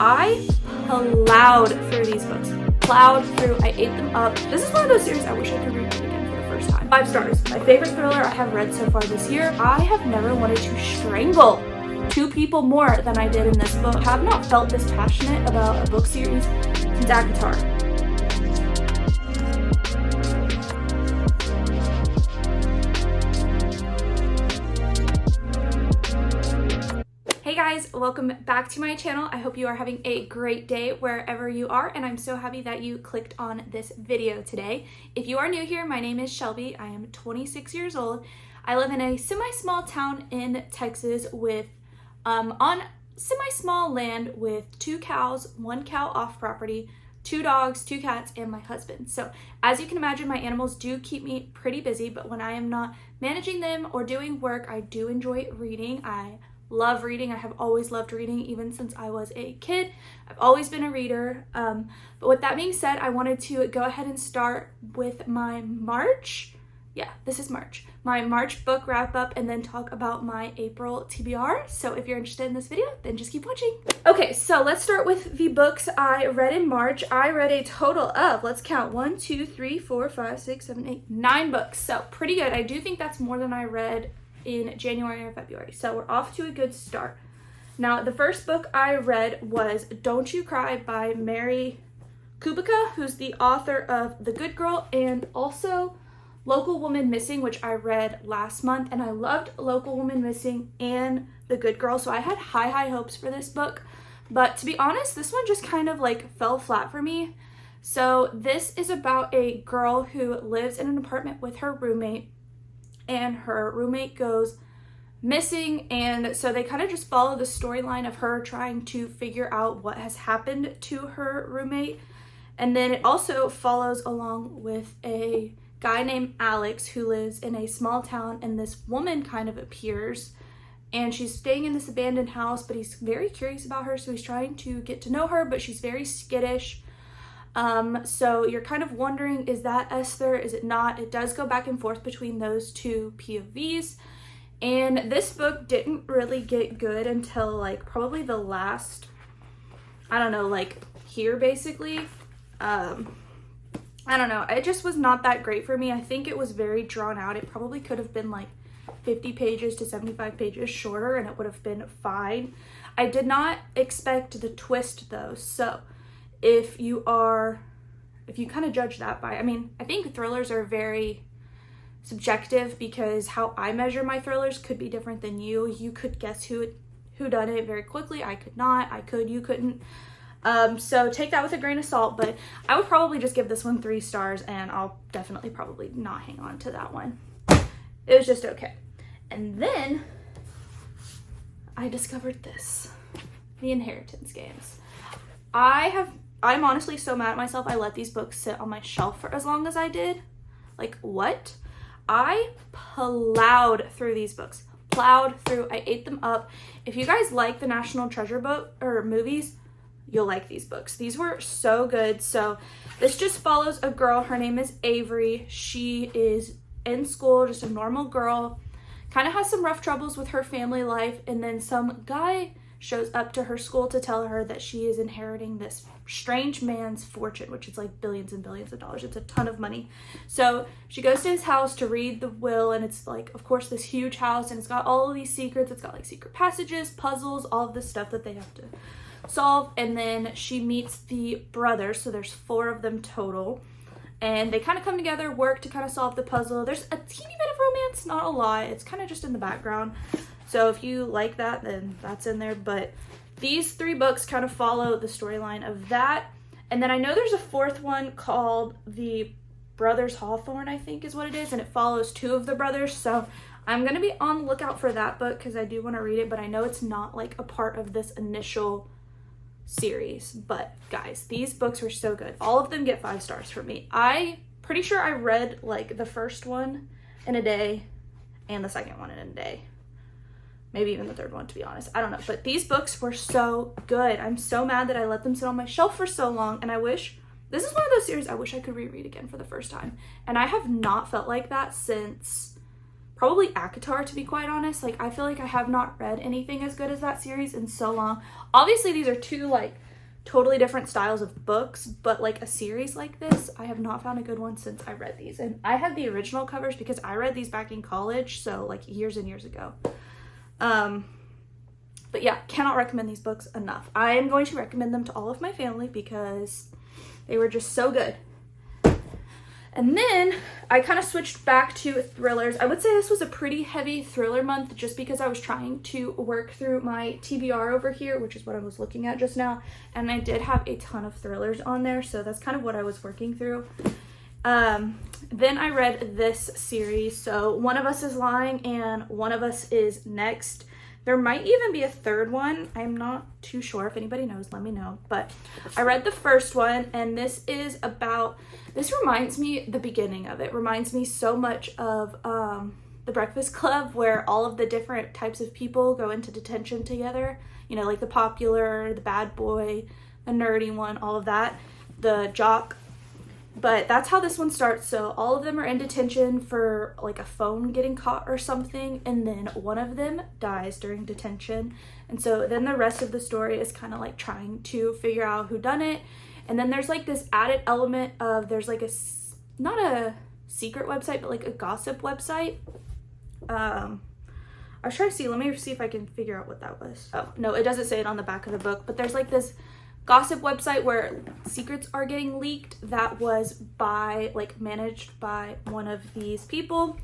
I plowed through these books. Plowed through. I ate them up. This is one of those series I wish I could read again for the first time. 5 stars. My favorite thriller I have read so far this year. I have never wanted to strangle 2 people more than I did in this book. I have not felt this passionate about a book series since ACOTAR. Hey guys, welcome back to my channel. I hope you are having a great day wherever you are, and I'm so happy that you clicked on this video today. If you are new here, my name is Shelby. I am 26 years old. I live in a semi-small town in Texas with on semi-small land with 2 cows, 1 cow off property, 2 dogs, 2 cats, and my husband. So as you can imagine, my animals do keep me pretty busy, but when I am not managing them or doing work, I do enjoy reading. I love reading. I have always loved reading, even since I was a kid. I've always been a reader. But with that being said, I wanted to go ahead and start with my March. Yeah, this is March. My March book wrap up, and then talk about my April TBR. So if you're interested in this video, then just keep watching. Okay, so let's start with the books I read in March. I read a total of, let's count, 1, 2, 3, 4, 5, 6, 7, 8, 9 books. So pretty good. I do think that's more than I read in January or February. So we're off to a good start. Now, the first book I read was Don't You Cry by Mary Kubica, who's the author of The Good Girl and also Local Woman Missing, which I read last month, and I loved Local Woman Missing and The Good Girl, so I had high hopes for this book. But to be honest, this one just kind of like fell flat for me. So this is about a girl who lives in an apartment with her roommate, and her roommate goes missing, and so they kind of just follow the storyline of her trying to figure out what has happened to her roommate. And then it also follows along with a guy named Alex who lives in a small town, and this woman kind of appears, and she's staying in this abandoned house, but he's very curious about her, so he's trying to get to know her, but she's very skittish. So you're kind of wondering, is that Esther? Is it not? It does go back and forth between those 2 POVs. And this book didn't really get good until like probably the last, I don't know, like here basically. I don't know. It just was not that great for me. I think it was very drawn out. It probably could have been like 50 pages to 75 pages shorter, and it would have been fine. I did not expect the twist though. So if you kind of judge that by, I mean, I think thrillers are very subjective because how I measure my thrillers could be different than you. You could guess who done it very quickly. I could not. I could. You couldn't. So take that with a grain of salt, but I would probably just give this one 3 stars, and I'll definitely probably not hang on to that one. It was just okay. And then I discovered this, The Inheritance Games. I'm honestly so mad at myself. I let these books sit on my shelf for as long as I did. Like, what? I plowed through these books. Plowed through. I ate them up. If you guys like the National Treasure book or movies, you'll like these books. These were so good. So this just follows a girl. Her name is Avery. She is in school, just a normal girl. Kind of has some rough troubles with her family life. And then some guy shows up to her school to tell her that she is inheriting this strange man's fortune, which is like billions and billions of dollars. It's a ton of money. So she goes to his house to read the will, and it's like, of course, this huge house, and it's got all of these secrets. It's got like secret passages, puzzles, all of this stuff that they have to solve. And then she meets the brothers, so there's 4 of them total, and they kind of come together, work to kind of solve the puzzle. There's a teeny bit of romance, not a lot. It's kind of just in the background. So if you like that, then that's in there. But these 3 books kind of follow the storyline of that. And then I know there's a 4th one called The Brothers Hawthorne, I think is what it is. And it follows 2 of the brothers. So I'm going to be on the lookout for that book because I do want to read it. But I know it's not like a part of this initial series. But guys, these books were so good. All of them get 5 stars from me. I pretty sure I read like the first one in a day and the second one in a day. Maybe even the 3rd one, to be honest. I don't know. But these books were so good. I'm so mad that I let them sit on my shelf for so long. And I wish, this is one of those series I wish I could reread again for the first time. And I have not felt like that since probably ACOTAR, to be quite honest. Like, I feel like I have not read anything as good as that series in so long. Obviously, these are 2, like, totally different styles of books, but like a series like this, I have not found a good one since I read these. And I had the original covers because I read these back in college, so like years and years ago. But yeah, cannot recommend these books enough. I am going to recommend them to all of my family because they were just so good. And then I kind of switched back to thrillers. I would say this was a pretty heavy thriller month just because I was trying to work through my TBR over here, which is what I was looking at just now. And I did have a ton of thrillers on there, so that's kind of what I was working through. Then I read this series. So One of Us is Lying and One of Us is Next. There might even be a third one. I'm not too sure. If anybody knows, let me know. But I read the first one, and this reminds me, the beginning of it reminds me so much of The Breakfast Club, where all of the different types of people go into detention together. You know, like the popular, the bad boy, the nerdy one, all of that, the jock. But that's how this one starts. So all of them are in detention for like a phone getting caught or something, and then one of them dies during detention. And so then the rest of the story is kind of like trying to figure out who done it. And then there's like this added element of there's like not a secret website, but like a gossip website. I was trying to see, let me see if I can figure out what that was. Oh, no, it doesn't say it on the back of the book, but there's like this gossip website where secrets are getting leaked that was managed by one of these people.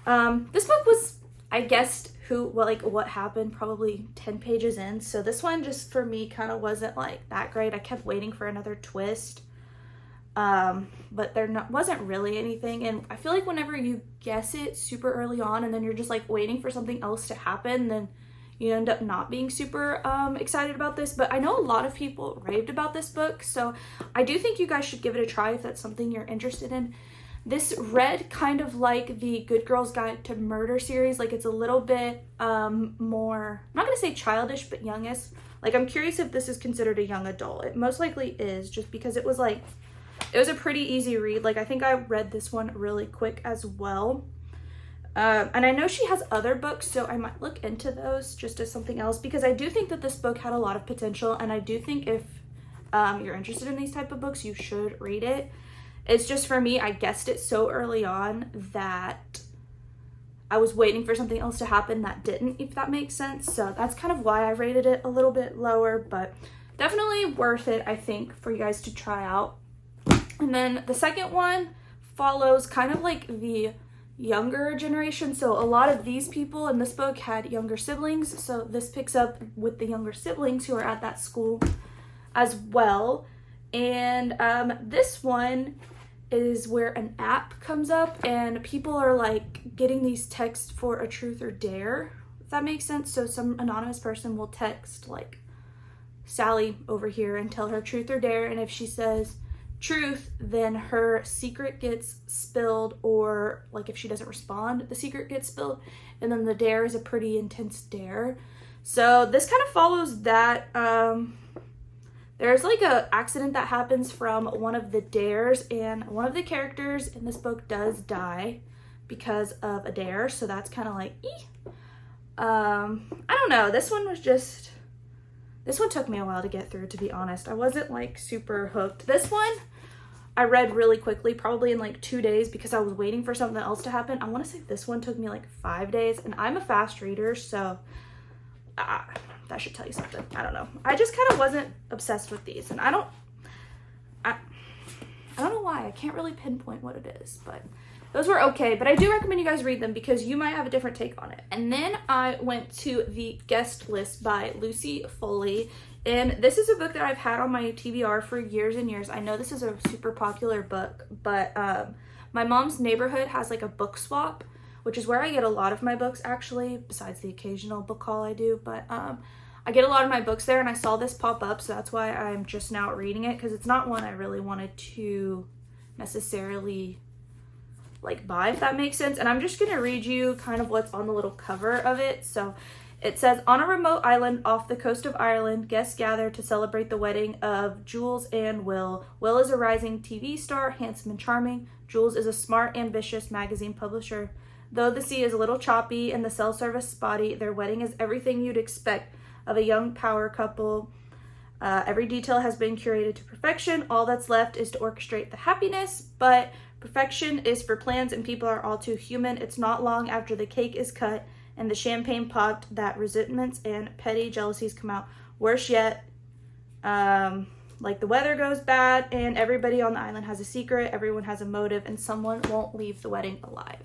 This book was, I guessed what happened probably 10 pages in. So this one just for me kind of wasn't like that great. I kept waiting for another twist. But wasn't really anything. And I feel like whenever you guess it super early on and then you're just like waiting for something else to happen, then you end up not being super excited about this. But I know a lot of people raved about this book, so I do think you guys should give it a try if that's something you're interested in. This read kind of like the Good Girl's Guide to Murder series. Like it's a little bit more, I'm not gonna say childish, but youngish. Like I'm curious if this is considered a young adult. It most likely is, just because it was a pretty easy read. Like I think I read this one really quick as well. And I know she has other books, so I might look into those just as something else, because I do think that this book had a lot of potential, and I do think if you're interested in these type of books, you should read it. It's just for me, I guessed it so early on that I was waiting for something else to happen that didn't, if that makes sense. So that's kind of why I rated it a little bit lower, but definitely worth it, I think, for you guys to try out. And then the second one follows kind of like the younger generation. So a lot of these people in this book had younger siblings. So this picks up with the younger siblings who are at that school as well. And this one is where an app comes up and people are like getting these texts for a truth or dare, if that makes sense. So some anonymous person will text like Sally over here and tell her truth or dare, and if she says truth, then her secret gets spilled, or like if she doesn't respond, the secret gets spilled, and then the dare is a pretty intense dare. So this kind of follows that. There's like a accident that happens from one of the dares, and one of the characters in this book does die because of a dare, so that's kind of like I don't know, this one took me a while to get through, to be honest. I wasn't like super hooked. This one I read really quickly, probably in like 2 days, because I was waiting for something else to happen. I want to say this one took me like 5 days, and I'm a fast reader, so that should tell you something. I don't know. I just kind of wasn't obsessed with these, and I don't know why. I can't really pinpoint what it is, but those were okay. But I do recommend you guys read them because you might have a different take on it. And then I went to The Guest List by Lucy Foley. And this is a book that I've had on my TBR for years and years. I know this is a super popular book, but my mom's neighborhood has like a book swap, which is where I get a lot of my books, actually, besides the occasional book haul I do. But I get a lot of my books there, and I saw this pop up, so that's why I'm just now reading it, because it's not one I really wanted to necessarily like buy, if that makes sense. And I'm just gonna read you kind of what's on the little cover of it. So it says, on a remote island off the coast of Ireland, guests gather to celebrate the wedding of Jules and Will. Will is a rising TV star, handsome and charming. Jules is a smart, ambitious magazine publisher. Though the sea is a little choppy and the cell service spotty, their wedding is everything you'd expect of a young power couple. Every detail has been curated to perfection. All that's left is to orchestrate the happiness, but perfection is for plans and people are all too human. It's not long after the cake is cut and the champagne popped that resentments and petty jealousies come out. Worse yet, like the weather goes bad and everybody on the island has a secret, everyone has a motive, and someone won't leave the wedding alive.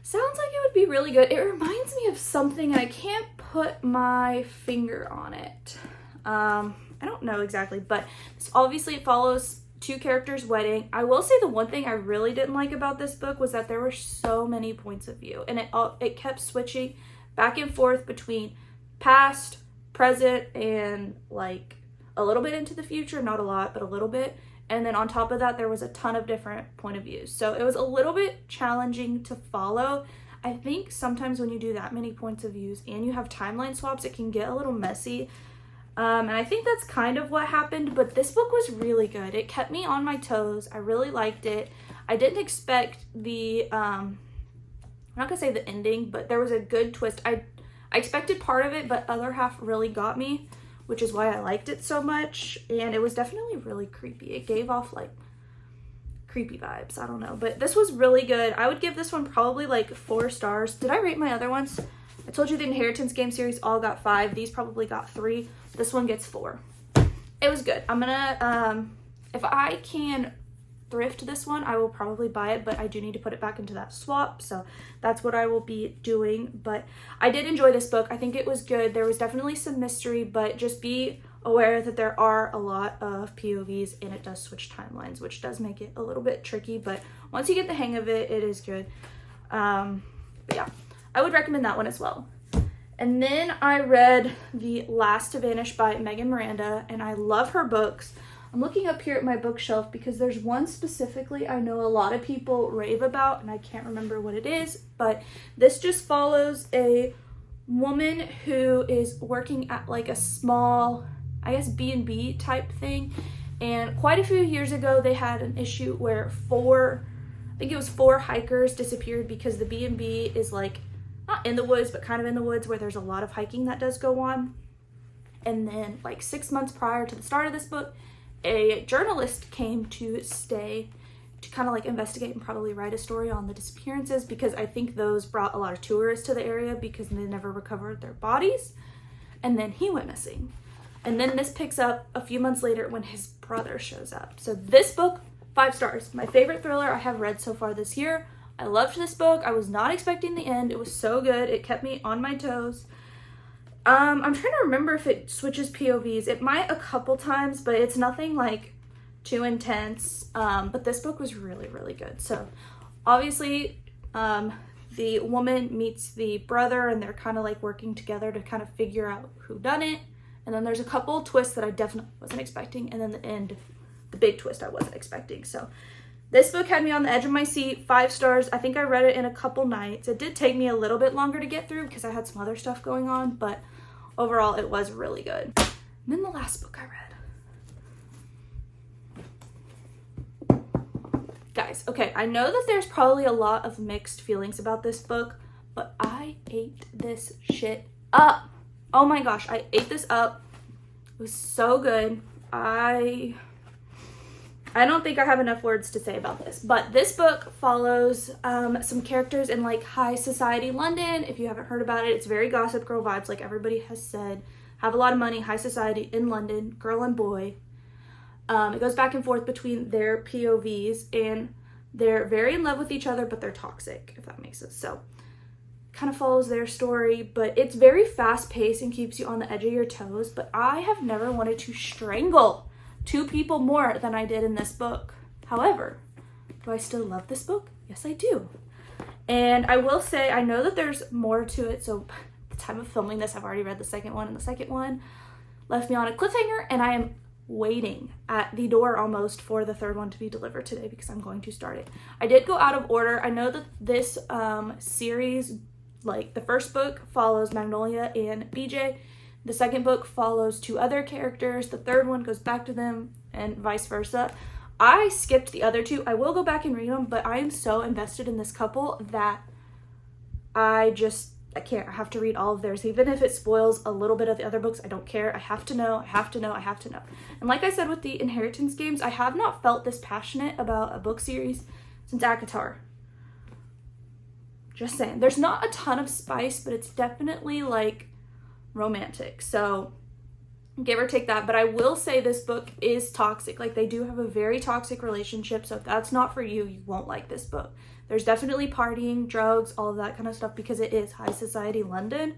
Sounds like it would be really good. It reminds me of something and I can't put my finger on it. I don't know exactly, but obviously it follows two characters' wedding. I will say the one thing I really didn't like about this book was that there were so many points of view, and it kept switching back and forth between past, present, and like a little bit into the future, not a lot, but a little bit. And then on top of that, there was a ton of different point of views. So it was a little bit challenging to follow. I think sometimes when you do that many points of views and you have timeline swaps, it can get a little messy. And I think that's kind of what happened, but this book was really good. It kept me on my toes. I really liked it. I didn't expect I'm not gonna say the ending, but there was a good twist. I expected part of it, but other half really got me, which is why I liked it so much. And it was definitely really creepy. It gave off like creepy vibes. I don't know, but this was really good. I would give this one probably like 4 stars. Did I rate my other ones? I told you the Inheritance game series all got 5. These probably got 3. This one gets 4. It was good. I'm gonna, if I can thrift this one, I will probably buy it, but I do need to put it back into that swap, so that's what I will be doing. But I did enjoy this book. I think it was good. There was definitely some mystery, but just be aware that there are a lot of POVs and it does switch timelines, which does make it a little bit tricky, but once you get the hang of it, it is good. But yeah, I would recommend that one as well. And then I read The Last to Vanish by Megan Miranda, and I love her books. I'm looking up here at my bookshelf because there's one specifically I know a lot of people rave about, and I can't remember what it is, but this just follows a woman who is working at like a small, I guess, B&B type thing. And quite a few years ago, they had an issue where 4 hikers disappeared because the B&B is like, not in the woods, but kind of in the woods where there's a lot of hiking that does go on. And then like 6 months prior to the start of this book, a journalist came to stay to kind of like investigate and probably write a story on the disappearances, because I think those brought a lot of tourists to the area because they never recovered their bodies. And then he went missing. And then this picks up a few months later when his brother shows up. So this book, 5 stars. My favorite thriller I have read so far this year. I loved this book. I was not expecting the end. It was so good. It kept me on my toes. I'm trying to remember if it switches POVs. It might a couple times, but it's nothing like too intense. But this book was really, really good. So obviously, the woman meets the brother and they're kind of like working together to kind of figure out who done it. And then there's a couple twists that I definitely wasn't expecting. And then the end, the big twist I wasn't expecting. So this book had me on the edge of my seat. 5 stars. I think I read it in a couple nights. It did take me a little bit longer to get through because I had some other stuff going on, but overall it was really good. And then the last book I read. Guys, okay, I know that there's probably a lot of mixed feelings about this book, but I ate this shit up. Oh my gosh, I ate this up. It was so good. I don't think I have enough words to say about this, but this book follows some characters in like high society London. If you haven't heard about it, it's very Gossip Girl vibes, like everybody has said. Have a lot of money, high society in London, girl and boy. It goes back and forth between their POVs, and they're very in love with each other, but they're toxic, if that makes sense. So kind of follows their story, but it's very fast paced and keeps you on the edge of your toes. But I have never wanted to strangle 2 people more than I did in this book. However, do I still love this book? Yes, I do. And I will say, I know that there's more to it. So at the time of filming this, I've already read the second one, and the second one left me on a cliffhanger, and I am waiting at the door almost for the third one to be delivered today because I'm going to start it. I did go out of order. I know that this series, like the first book follows Magnolia and BJ. The second book follows 2 other characters. The third one goes back to them and vice versa. I skipped the other 2. I will go back and read them, but I am so invested in this couple that I I can't. I have to read all of theirs. Even if it spoils a little bit of the other books, I don't care. I have to know. I have to know. I have to know. And like I said with the Inheritance games, I have not felt this passionate about a book series since ACOTAR. Just saying. There's not a ton of spice, but it's definitely like romantic. So give or take that. But I will say this book is toxic. Like, they do have a very toxic relationship. So if that's not for you, you won't like this book. There's definitely partying, drugs, all of that kind of stuff because it is high society London.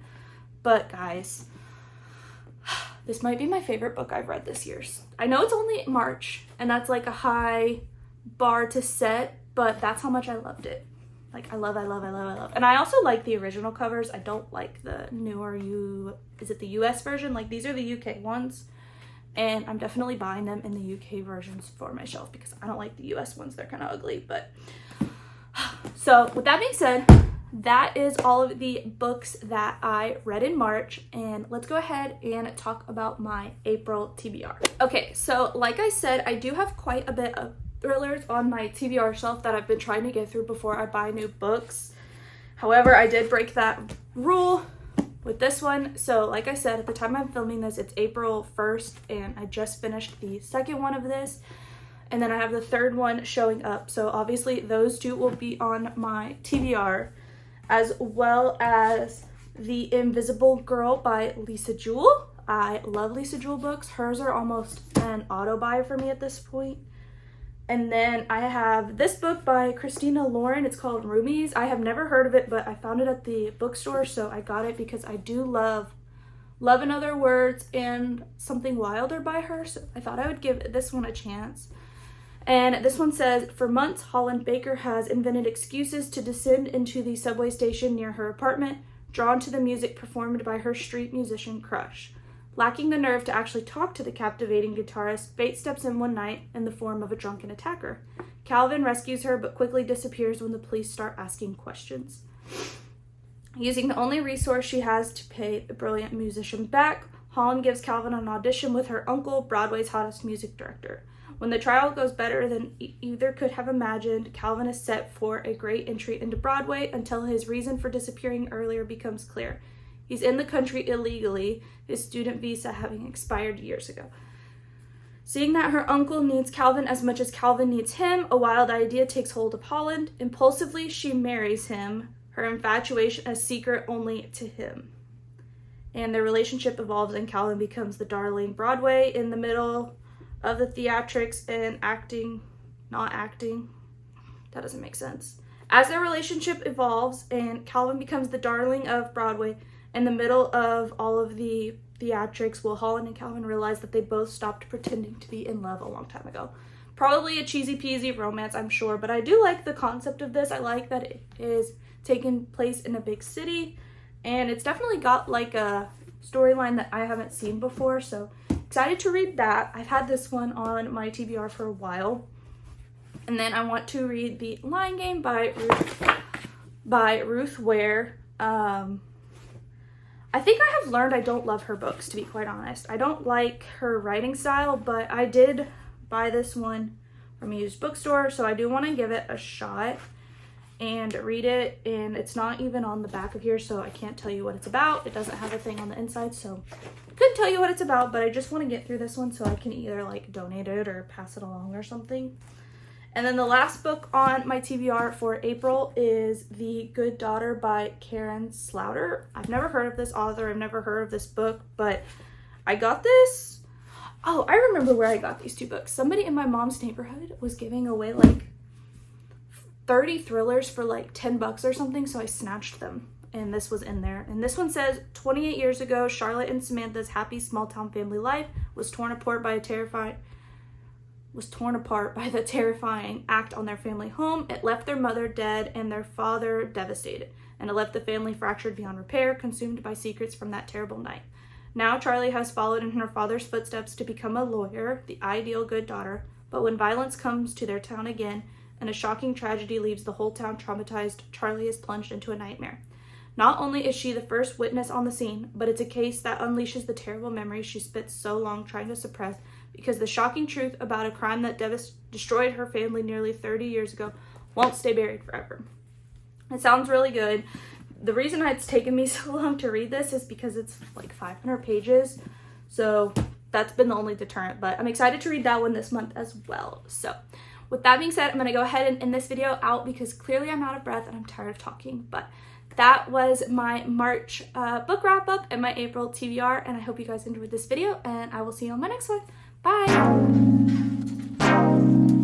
But guys, this might be my favorite book I've read this year. I know it's only March and that's like a high bar to set, but that's how much I loved it. Like, I love. And I also like the original covers. I don't like the newer is it the US version? Like, these are the UK ones. And I'm definitely buying them in the UK versions for my shelf because I don't like the US ones. They're kind of ugly, but... So with that being said, that is all of the books that I read in March, and let's go ahead and talk about my April TBR. Okay, so like I said, I do have quite a bit of thrillers on my TBR shelf that I've been trying to get through before I buy new books. However, I did break that rule with this one. So like I said, at the time I'm filming this, it's April 1st, and I just finished the second one of this. And then I have the third one showing up. So obviously those two will be on my TBR, as well as The Invisible Girl by Lisa Jewell. I love Lisa Jewell books. Hers are almost an auto buy for me at this point. And then I have this book by Christina Lauren. It's called Roomies. I have never heard of it, but I found it at the bookstore, so I got it because I do love in Other Words and Something Wilder by her. So I thought I would give this one a chance. And this one says, for months, Holland Baker has invented excuses to descend into the subway station near her apartment, drawn to the music performed by her street musician crush. Lacking the nerve to actually talk to the captivating guitarist, fate steps in one night in the form of a drunken attacker. Calvin rescues her, but quickly disappears when the police start asking questions. Using the only resource she has to pay the brilliant musician back, Holland gives Calvin an audition with her uncle, Broadway's hottest music director. When the trial goes better than either could have imagined, Calvin is set for a great entry into Broadway until his reason for disappearing earlier becomes clear. He's in the country illegally, his student visa having expired years ago. Seeing that her uncle needs Calvin as much as Calvin needs him, a wild idea takes hold of Holland. Impulsively, she marries him, her infatuation a secret only to him. And their relationship evolves and Calvin becomes the darling Broadway in the middle of the theatrics and not acting. That doesn't make sense. As their relationship evolves and Calvin becomes the darling of Broadway in the middle of all of the theatrics, will Holland and Calvin realize that they both stopped pretending to be in love a long time ago. Probably a cheesy peasy romance, I'm sure, but I do like the concept of this. I like that it is taking place in a big city, and it's definitely got like a storyline that I haven't seen before, so excited to read that. I've had this one on my TBR for a while. And then I want to read The Lying Game by Ruth Ware. I think I have learned I don't love her books, to be quite honest. I don't like her writing style, but I did buy this one from a used bookstore, so I do want to give it a shot and read it. And it's not even on the back of here, so I can't tell you what it's about. It doesn't have a thing on the inside, so I couldn't tell you what it's about, but I just want to get through this one so I can either like donate it or pass it along or something. And then the last book on my TBR for April is The Good Daughter by Karen Slaughter. I've never heard of this author. I've never heard of this book, but I got this. Oh, I remember where I got these two books. Somebody in my mom's neighborhood was giving away like 30 thrillers for like 10 bucks or something, so I snatched them. And this was in there. And this one says, 28 years ago, Charlotte and Samantha's happy small-town family life was torn apart by the terrifying act on their family home. It left their mother dead and their father devastated, and it left the family fractured beyond repair, consumed by secrets from that terrible night. Now Charlie has followed in her father's footsteps to become a lawyer, the ideal good daughter, but when violence comes to their town again and a shocking tragedy leaves the whole town traumatized, Charlie is plunged into a nightmare. Not only is she the first witness on the scene, but it's a case that unleashes the terrible memories she spent so long trying to suppress, because the shocking truth about a crime that destroyed her family nearly 30 years ago won't stay buried forever. It sounds really good. the reason it's taken me so long to read this is because it's like 500 pages. So that's been the only deterrent, but I'm excited to read that one this month as well. So with that being said, I'm gonna go ahead and end this video out because clearly I'm out of breath and I'm tired of talking. But that was my March book wrap up and my April TBR, and I hope you guys enjoyed this video, and I will see you on my next one. Bye!